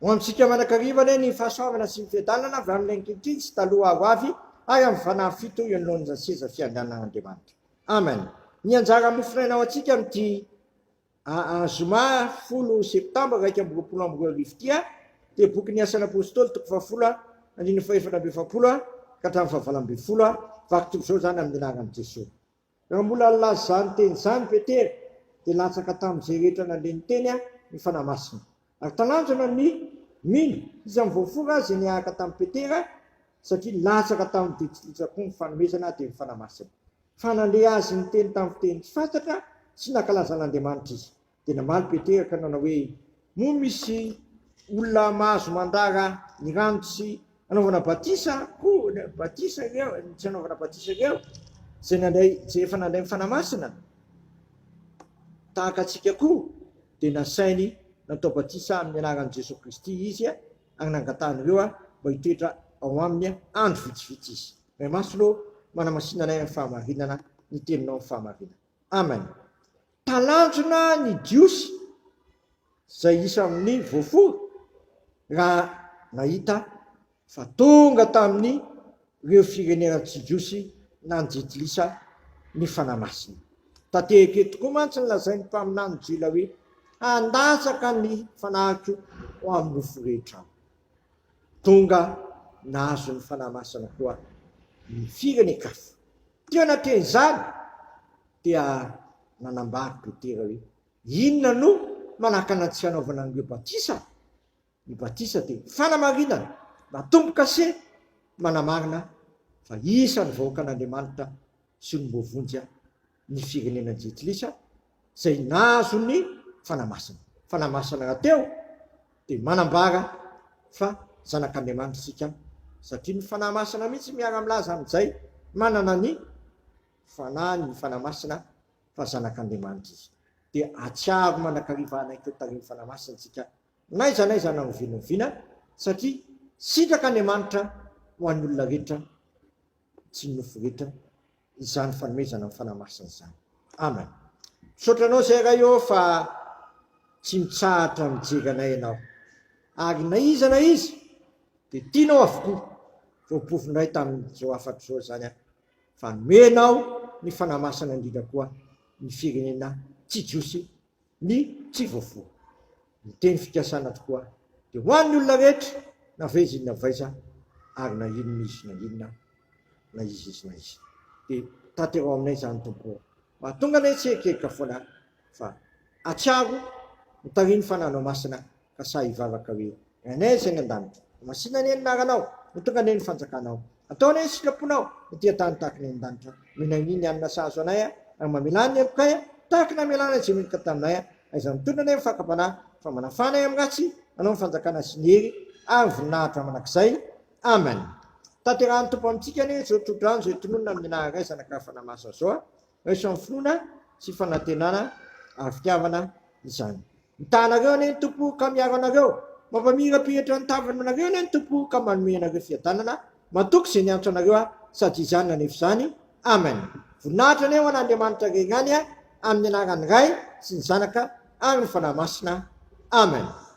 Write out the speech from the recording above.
ho amintsika manakariva ny fahasoavana sy ny fiadanana avy amin'ilay ankehitriny sy taloha ho avy ary amin'ny fanahy fito enolon'ny seza fiandanan'Andriamanitra. Amen. Ny anjara mofinainao antsika amin'ity zoma 10 septambra 2024 dia boky ny asan'ny apôstôly 7:1-7 ka hatramin'ny 7:20 vaky toy izao zany amin'ny anaran'i Jesosy. Raha mbola laza zany teny zany Petera dia latsaka tamin'izay rehetra nandeny teny ny fanahy masina. Ary talanjona ny mino izy amin'ny voafora izay niaraka tamin'ny Petera satria latsaka tamin'ny ditsilitsako ny fanomezana dia ny fanahy masina. Fa nandeha azy ny teny tamin'ny fiteny tsy fantatra sy nakalazan'Andriamanitra izy. Dia namaly Petera ka nanao hoe moa misy olona mahazo mandara ny rano sy anaovana batisa koa batisa ireo tsy anaovana batisa ireo zay efa nandray ny fanahy masina tahaka atsika koa dia nasainy natao batisa amin'ny anaran'i Jesosy Kristy izy ary nangatahany ireo mba hitoetra ao aminy andro vitsivitsy izy. May masolo manamasinanay amin'ny fahamarinana ny teninao amin'ny fahamarinana. Amen. Talanjona ny diosy zay isa amin'ny voafora raha nahita fa tonga tamin'ny ireo firenena tsy diosy nanjetilisa ny fanahy masina. Tatehika tokoa mantsy nylazain'ny mpaminany jila hoe handasaka ny fanahiko ho amin'ny nofo rehetra. Tonga nahazo ny fanahy masina koa ny firenekafa. Teo anateny zany dia nanambary Petera hoe inona no manakana tsy hanaovana an'ireo batisa? Ny batisa dia fanamarinana matomboka se manamarina fa isan'ny vahoaka an'Andriamanitra sy ny mbovonjy ny firenena jetilisa zay nahazo ny fanahy masina. Fanahy masina raha teo dia manambara fa zanak'Andriamanitra sika satria ny fanahy masina mihitsy miara-milaza amin'izay manana ny fanahy ny fanahy masina fa zanak'Andriamanitra izy. Dia atsiaro manakariva anay tarin'ny fanahy masina sika naiza na ovinovina satria sitraka ho an'ny olona rehetra tsy nofo rehetra izany fanomezana amin'ny fanahy masina izany. Amen. Sotranao zay raha eo fa tsy mitsahatra mijery anay ianao ary na izy dia tianao avokoa voapovindray tamin'izao afatra zao zany fa nomenao ny fanahy masina indrindra koa ny firenena tsy jiosy ny tsy voafora. Ny teny fikasana tokoa dia ho an'ny olona rehetra na vaiza na vaiza ary na inona izy na inona na izy na izy. Dia tanterao aminay zany tompo mahatonga anay tsy ekeka foana fa atsiaro mitariny fananao masina ka sa hivavaka hoe anay zay ny an-danitra masina ny anaranao mitonga anay ny fanjakanao ataonay silaponao ity tany tahaka ny an-danitra minaniny amina sahazo anay ary mamelany ny amokay tahaka na melana zay menika taminay aiza mitondra anay mifakapanahy fa manafanay amin'ny ratsy anao ny fanjakana sy ny hery ary voninahitra manakizay. Amen. Tanterahany tompo amintsika ny zao todrano zay tononona amin'ny anaranay zanaka fanahy masina zao reso amin'ny finoana sy fanantenana ary fitiavana izany. Mitanareo ane ny tompo ka miaro anareo mampamirapiratra ny tavany anareo ane ny tompo ka manome anareo fiadanana matoky izay niantso anareo sady izany nanefa izany. Amen. Voninahitra ny eo an'Andriamanitra reny any amin'ny anaran'ny Ray sy ny Zanaka ary ny fanahy masina. Amen.